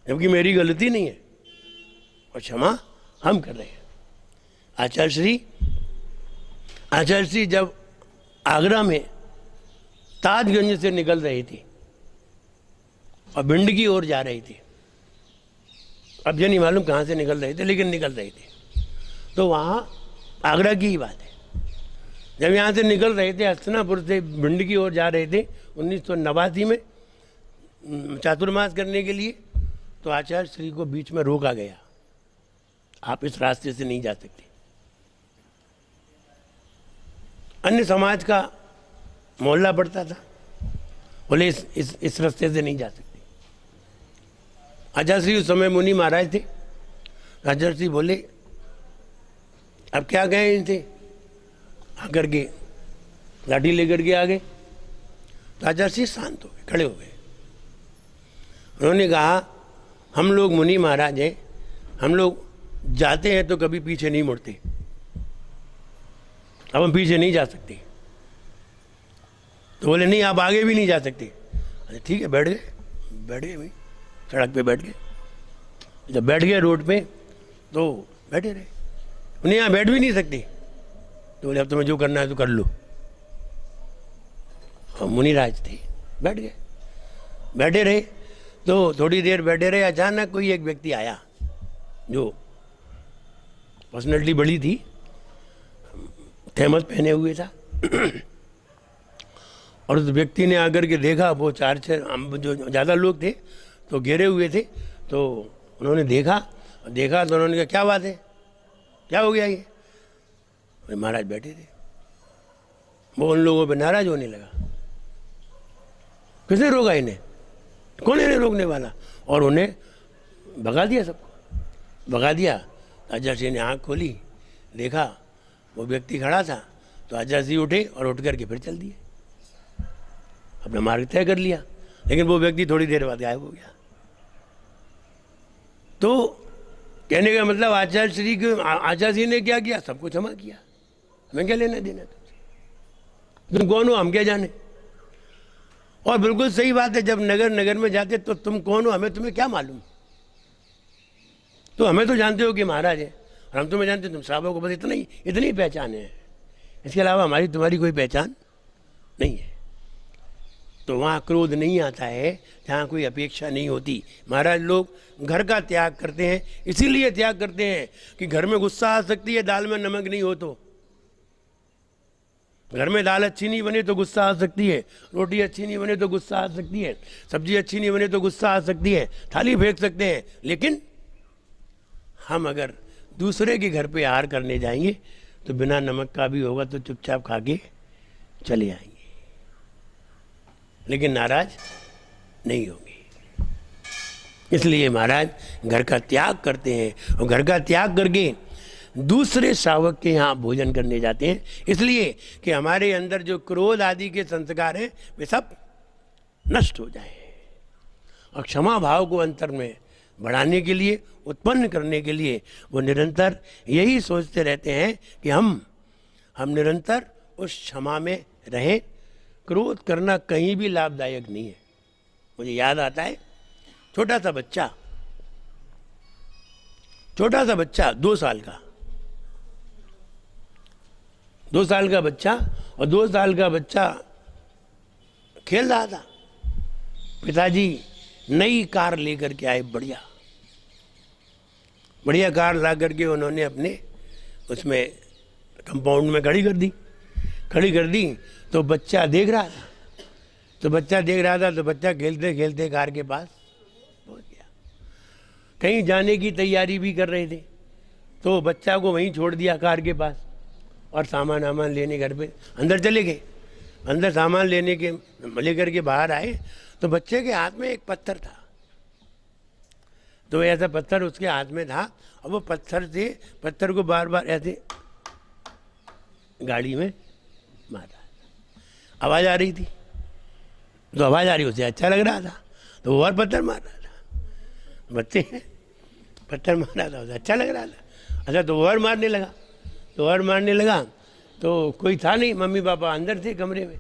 जबकि मेरी गलती नहीं है और क्षमा हम कर रहे हैं। आचार्य श्री जब आगरा में ताजगंज से निकल रहे थे और भिंड की ओर जा रहे थे, अब ये नहीं मालूम कहाँ से निकल रहे थे, लेकिन निकल रहे थे। तो वहाँ आगरा की ही बात है, जब यहाँ से निकल रहे थे, हस्तिनापुर से भिंड की ओर जा रहे थे 1989 में चातुर्मास करने के लिए, तो आचार्य श्री को बीच में रोका गया, आप इस रास्ते से नहीं जा सकते। अन्य समाज का मोहल्ला पड़ता था, बोले इस रास्ते से नहीं जा सकते। आचार्य श्री उस समय मुनि महाराज थे। आचार्य श्री बोले अब क्या गए इनसे, आकर के लाठी लेकर के आ गए। तो आचार्य श्री शांत हो गए, खड़े हो गए। उन्होंने कहा हम लोग मुनि महाराज हैं, हम लोग जाते हैं तो कभी पीछे नहीं मुड़ते, अब हम पीछे नहीं जा सकते। तो बोले नहीं आप आगे भी नहीं जा सकते। अरे ठीक है, बैठ गए भाई, सड़क पे बैठ गए। जब बैठ गए रोड पे तो बैठे रहे, उन्हें यहाँ बैठ भी नहीं सकते। तो बोले अब तुम्हें जो करना है तो कर लो। हम मुनिराज थे, बैठ गए, बैठे रहे। तो थोड़ी देर बैठे रहे, अचानक कोई एक व्यक्ति आया जो पर्सनैलिटी बड़ी थी, तहमत पहने हुए था। और उस व्यक्ति ने आकर के देखा, वो चार छः जो ज़्यादा लोग थे तो घेरे हुए थे, तो उन्होंने देखा तो उन्होंने कहा क्या बात है, क्या हो गया ये? महाराज बैठे थे। वो उन लोगों पे नाराज होने लगा, किसने रोका इन्हें, कौन इन्हें रोकने वाला, और उन्हें भगा दिया, सबको भगा दिया। आचार्य जी ने आँख खोली, देखा वो व्यक्ति खड़ा था, तो आचार्य जी उठे और उठ करके फिर चल दिए, अपना मार्ग तय कर लिया। लेकिन वो व्यक्ति थोड़ी देर बाद गायब हो गया। तो कहने का मतलब आचार्य जी ने क्या किया, सबको क्षमा किया, हमें क्या लेना देना तुमसे, तुम कौन हो हम क्या जाने। और बिल्कुल सही बात है, जब नगर में जाते तो तुम कौन हो हमें तुम्हें क्या मालूम, तो हमें तो जानते हो कि महाराज है, और हम तुम्हें जानते, तुम श्रावकों को बस इतनी पहचान है, इसके अलावा हमारी तुम्हारी कोई पहचान नहीं है। तो वहाँ क्रोध नहीं आता है जहाँ कोई अपेक्षा नहीं होती। महाराज लोग घर का त्याग करते हैं, इसीलिए त्याग करते हैं कि घर में गुस्सा आ सकती है, दाल में नमक नहीं हो तो। घर में दाल अच्छी नहीं बने तो गुस्सा आ सकती है, रोटी अच्छी नहीं बने तो गुस्सा आ सकती है, सब्जी अच्छी नहीं बने तो गुस्सा आ सकती है, थाली फेंक सकते हैं। लेकिन हम अगर दूसरे के घर पे आहार करने जाएंगे तो बिना नमक का भी होगा तो चुपचाप खा के चले आएंगे, लेकिन नाराज नहीं होंगे। इसलिए महाराज घर का त्याग करते हैं, और घर का त्याग करके दूसरे श्रावक के यहाँ भोजन करने जाते हैं, इसलिए कि हमारे अंदर जो क्रोध आदि के संस्कार हैं वे सब नष्ट हो जाएं, और क्षमा भाव को अंतर में बढ़ाने के लिए, उत्पन्न करने के लिए वो निरंतर यही सोचते रहते हैं कि हम निरंतर उस क्षमा में रहें। क्रोध करना कहीं भी लाभदायक नहीं है। मुझे याद आता है, छोटा सा बच्चा 2 साल का 2 साल का बच्चा, और 2 साल का बच्चा खेल रहा था। पिताजी नई कार लेकर के आए, बढ़िया कार ला करके उन्होंने अपने उसमें कंपाउंड में खड़ी कर दी। तो बच्चा देख रहा था, तो बच्चा खेलते खेलते कार के पास पहुंच गया। कहीं जाने की तैयारी भी कर रहे थे, तो बच्चा को वहीं छोड़ दिया कार के पास, और सामान लेने घर पे अंदर चले गए। अंदर सामान लेकर के बाहर आए तो बच्चे के हाथ में एक पत्थर था। तो ऐसा पत्थर उसके हाथ में था, और वो पत्थर को बार बार ऐसे गाड़ी में मारा। आवाज़ आ रही थी, तो आवाज़ आ रही, उसे अच्छा लग रहा था, तो वो और पत्थर मार रहा था। बच्चे पत्थर मार रहा था, उसे अच्छा लग रहा था। अच्छा, तो वो और मारने लगा, तो कोई था नहीं, मम्मी पापा अंदर थे कमरे में,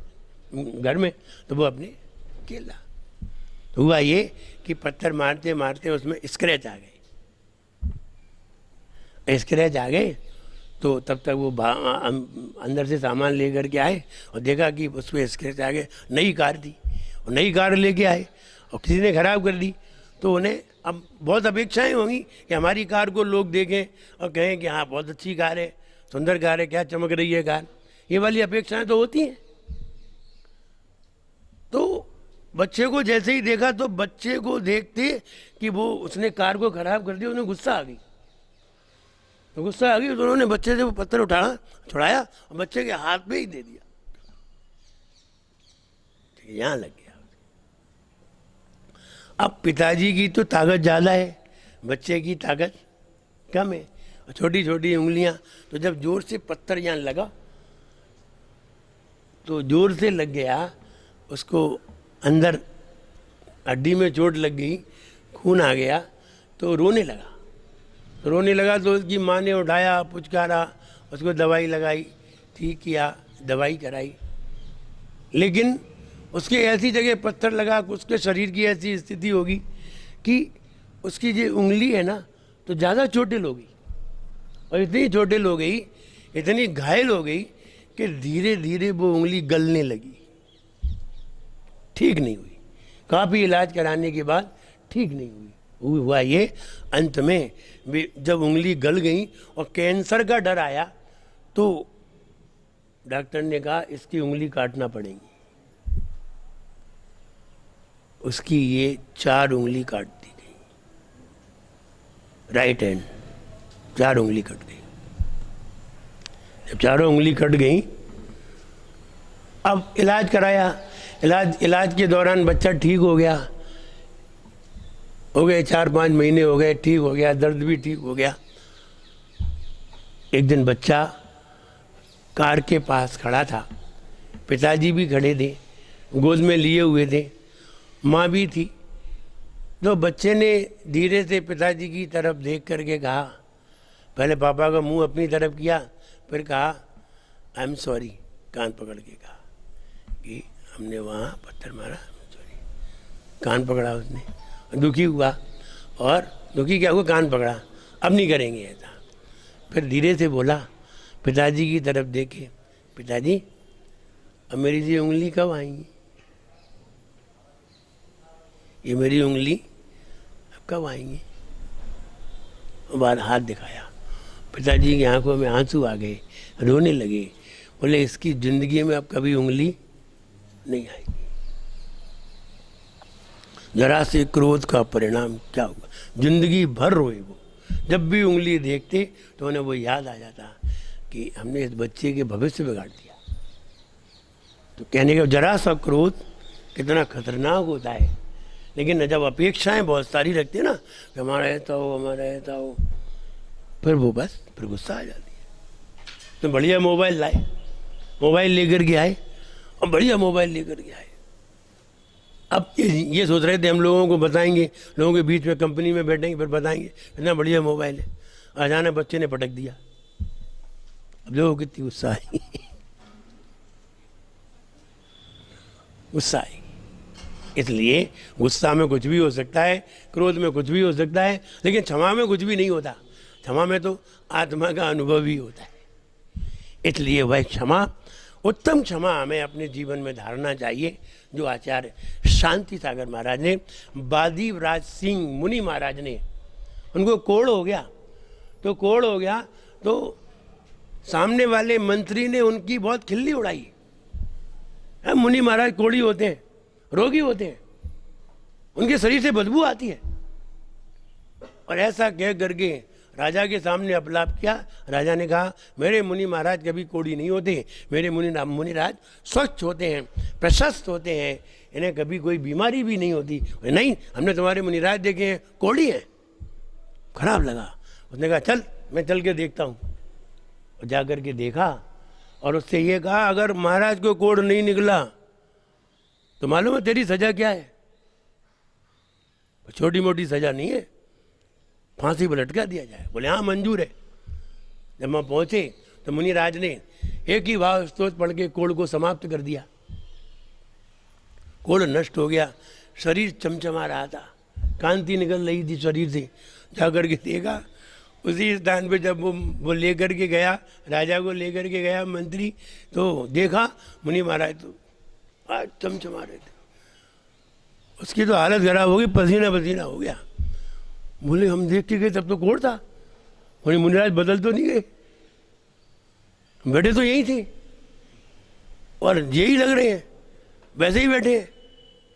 घर में, तो वो अपने खेला। तो हुआ ये कि पत्थर मारते मारते उसमें स्क्रैच आ गए। तो तब तक वो अंदर से सामान ले करके आए और देखा कि उसमें स्क्रैच आ गए। नई कार थी, और नई कार लेके आए और किसी ने ख़राब कर दी। तो उन्हें अब बहुत अपेक्षाएं होंगी कि हमारी कार को लोग देखें और कहें कि हाँ बहुत अच्छी कार है, सुंदर कार है, क्या चमक रही है कार, ये वाली अपेक्षाएं तो होती हैं। तो बच्चे को जैसे ही देखा, तो बच्चे को देखते कि वो उसने कार को ख़राब कर दिया, उन्हें गुस्सा आ गई। तो उन्होंने बच्चे से वो पत्थर छुड़ाया और बच्चे के हाथ में ही दे दिया, यहाँ लग गया। अब पिताजी की तो ताकत ज़्यादा है, बच्चे की ताकत कम है, और छोटी छोटी उंगलियां। तो जब जोर से पत्थर यहाँ लगा, तो जोर से लग गया, उसको अंदर हड्डी में चोट लग गई, खून आ गया, तो रोने लगा। तो उसकी माँ ने उठाया, पुचकारा, उसको दवाई लगाई, ठीक किया, दवाई कराई। लेकिन उसके ऐसी जगह पत्थर लगा, उसके शरीर की ऐसी स्थिति होगी कि उसकी जो उंगली है ना, तो ज़्यादा चोटिल हो गई, और इतनी चोटिल हो गई, इतनी घायल हो गई कि धीरे धीरे वो उंगली गलने लगी, ठीक नहीं हुई। काफ़ी इलाज कराने के बाद ठीक नहीं हुई। हुआ ये, अंत में जब उंगली गल गई और कैंसर का डर आया तो डॉक्टर ने कहा इसकी उंगली काटना पड़ेगी। उसकी ये 4 उंगली काट दी गई, राइट हैंड 4 उंगली कट गई। जब 4 उंगली कट गई, अब इलाज कराया। इलाज के दौरान बच्चा ठीक हो गया, हो गए 4-5 महीने हो गए, ठीक हो गया, दर्द भी ठीक हो गया। एक दिन बच्चा कार के पास खड़ा था, पिताजी भी खड़े थे, गोद में लिए हुए थे, माँ भी थी। तो बच्चे ने धीरे से पिताजी की तरफ देख करके कहा, पहले पापा का मुंह अपनी तरफ किया, फिर कहा आई एम सॉरी, कान पकड़ के कहा कि हमने वहाँ पत्थर मारा, सॉरी। कान पकड़ा उसने, दुखी हुआ, और दुखी क्या हुआ, कान पकड़ा, अब नहीं करेंगे ऐसा। फिर धीरे से बोला, पिताजी की तरफ देखे, पिताजी अब मेरी ये उंगली कब आएंगी, ये मेरी उंगली अब कब आएंगी। बाहर हाथ दिखाया, पिताजी की आंखों में आंसू आ गए, रोने लगे, बोले इसकी जिंदगी में अब कभी उंगली नहीं आएगी। जरा से क्रोध का परिणाम क्या हुआ, जिंदगी भर रोए वो। जब भी उंगली देखते तो उन्हें वो याद आ जाता कि हमने इस बच्चे के भविष्य बिगाड़ दिया। तो कहने का जरा सा क्रोध कितना खतरनाक होता है। लेकिन जब अपेक्षाएं बहुत सारी रखते हैं ना कि हमारा ऐसा हो, हमारा ऐसा हो, फिर वो बस फिर गुस्सा आ जाती है। तो बढ़िया मोबाइल लाए, मोबाइल लेकर के आए, और बढ़िया मोबाइल लेकर के आए। अब ये सोच रहे थे हम लोगों को बताएंगे, लोगों के बीच में कंपनी में बैठेंगे, फिर बताएंगे इतना बढ़िया मोबाइल है। अचानक बच्चे ने पटक दिया। अब देखो कितनी गुस्सा आई, गुस्सा आई। इसलिए गुस्सा में कुछ भी हो सकता है, क्रोध में कुछ भी हो सकता है, लेकिन क्षमा में कुछ भी नहीं होता। क्षमा में तो आत्मा का अनुभव ही होता है। इसलिए वह क्षमा, उत्तम क्षमा हमें अपने जीवन में धारना चाहिए, जो आचार्य शांति सागर महाराज ने, बादीवराज सिंह मुनि महाराज ने, उनको कोढ़ हो गया। तो कोढ़ हो गया तो सामने वाले मंत्री ने उनकी बहुत खिल्ली उड़ाई। मुनि महाराज कोढ़ी होते हैं, रोगी होते हैं, उनके शरीर से बदबू आती है। और ऐसा कह करके राजा के सामने अपलाप किया। राजा ने कहा मेरे मुनि महाराज कभी कोढ़ी नहीं होते, मेरे मुनिराज स्वच्छ होते हैं, प्रशस्त होते हैं, इन्हें कभी कोई बीमारी भी नहीं होती। नहीं, हमने तुम्हारे मुनिराज देखे हैं, कोढ़ी हैं। खराब लगा। उसने कहा चल मैं चल के देखता हूँ। और जा कर के देखा और उससे ये कहा अगर महाराज को कोढ़ नहीं निकला तो मालूम है तेरी सजा क्या है? छोटी मोटी सजा नहीं है, फांसी पर लटका दिया जाए। बोले हाँ मंजूर है। जब वहाँ पहुँचे तो मुनिराज ने एक ही भाव स्तोत्र पढ़ के कोढ़ को समाप्त कर दिया। कोढ़ नष्ट हो गया, शरीर चमचमा रहा था, कांति निकल रही थी शरीर से। जाकर के देखा उसी स्थान पे जब वो लेकर के गया, राजा को लेकर के गया मंत्री, तो देखा मुनि महाराज तो आज चमचमा रहे थे। उसकी तो हालत खराब हो गई, पसीना पसीना हो गया। बोले हम देख के गए तब तो कोढ़ था। बोले मुनिराज बदल तो नहीं गए, बैठे तो यही थे और यही लग रहे हैं, वैसे ही बैठे हैं,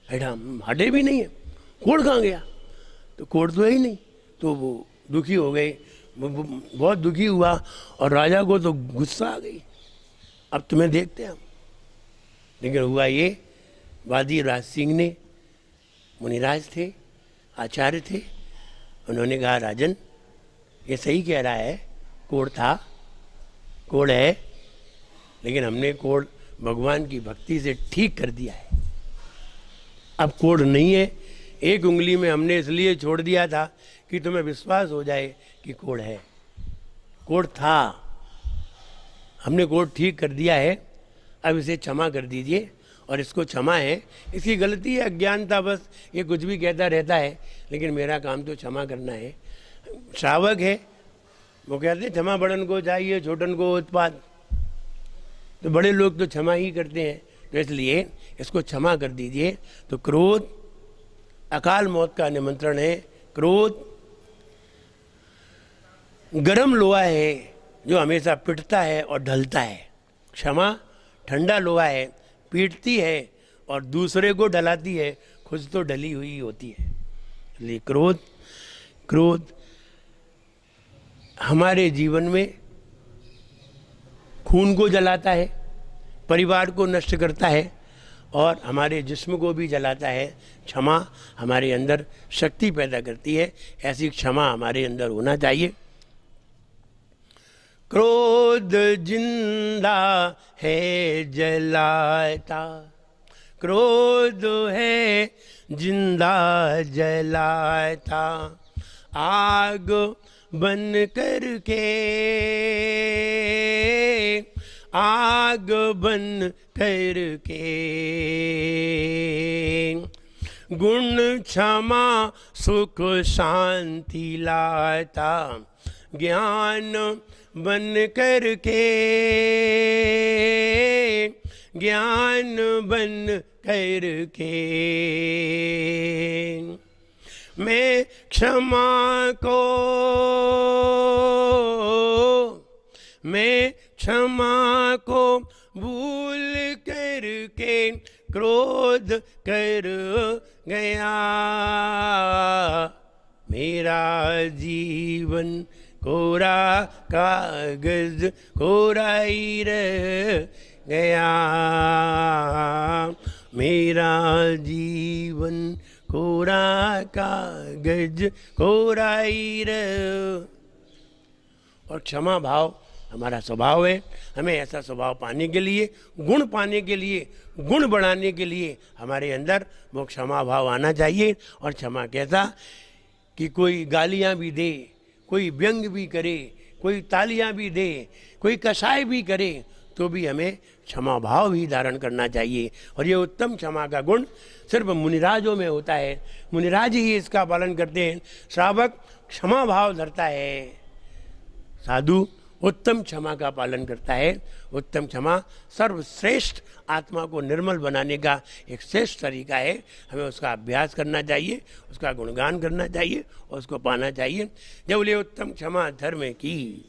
बैठा हटे भी नहीं है, कोढ़ कहाँ गया? तो कोढ़ तो है ही नहीं। तो वो दुखी हो गए, बहुत दुखी हुआ और राजा को तो गुस्सा आ गई, अब तुम्हें देखते हैं हम। लेकिन हुआ ये, बादीराज सिंह ने, मुनिराज थे, आचार्य थे, उन्होंने कहा राजन ये सही कह रहा है, कोढ़ था, कोढ़ है, लेकिन हमने कोढ़ भगवान की भक्ति से ठीक कर दिया है। अब कोढ़ नहीं है, एक उंगली में हमने इसलिए छोड़ दिया था कि तुम्हें विश्वास हो जाए कि कोढ़ है। कोढ़ था, हमने कोढ़ ठीक कर दिया है, अब इसे क्षमा कर दीजिए। और इसको क्षमा है, इसकी गलती है, अज्ञानता, बस ये कुछ भी कहता रहता है, लेकिन मेरा काम तो क्षमा करना है। श्रावक है, वो कहते हैं क्षमा बड़न को चाहिए, छोटन को उत्पाद। तो बड़े लोग तो क्षमा ही करते हैं, तो इसलिए इसको क्षमा कर दीजिए। तो क्रोध, अकाल मौत का निमंत्रण है। क्रोध गरम लोहा है जो हमेशा पिटता है और ढलता है। क्षमा ठंडा लोहा है, पीटती है और दूसरे को ढलाती है, खुद तो ढली हुई होती है। इसलिए क्रोध हमारे जीवन में खून को जलाता है, परिवार को नष्ट करता है और हमारे जिस्म को भी जलाता है। क्षमा हमारे अंदर शक्ति पैदा करती है। ऐसी क्षमा हमारे अंदर होना चाहिए। क्रोध जिंदा है जलाता, क्रोध है जिंदा जलाता, आग बन करके, आग बन करके, गुण क्षमा सुख शांति लाता, ज्ञान बन करके, ज्ञान बन करके, मैं क्षमा को, मैं क्षमा को भूल करके क्रोध कर गया, मेरा जीवन कोरा कागज कोरा ही रह गया, मेरा जीवन कोरा कागज कोरा ही रह। और क्षमा भाव हमारा स्वभाव है। हमें ऐसा स्वभाव पाने के लिए, गुण पाने के लिए, गुण बढ़ाने के लिए हमारे अंदर वो क्षमा भाव आना चाहिए। और क्षमा कैसा कि कोई गालियाँ भी दे, कोई व्यंग भी करे, कोई तालियां भी दे, कोई कसाई भी करे, तो भी हमें क्षमा भाव ही धारण करना चाहिए। और ये उत्तम क्षमा का गुण सिर्फ मुनिराजों में होता है। मुनिराज ही इसका पालन करते हैं। श्रावक क्षमा भाव धरता है, साधु उत्तम क्षमा का पालन करता है। उत्तम क्षमा सर्वश्रेष्ठ आत्मा को निर्मल बनाने का एक श्रेष्ठ तरीका है। हमें उसका अभ्यास करना चाहिए, उसका गुणगान करना चाहिए और उसको पाना चाहिए। जब बोले उत्तम क्षमा धर्म की।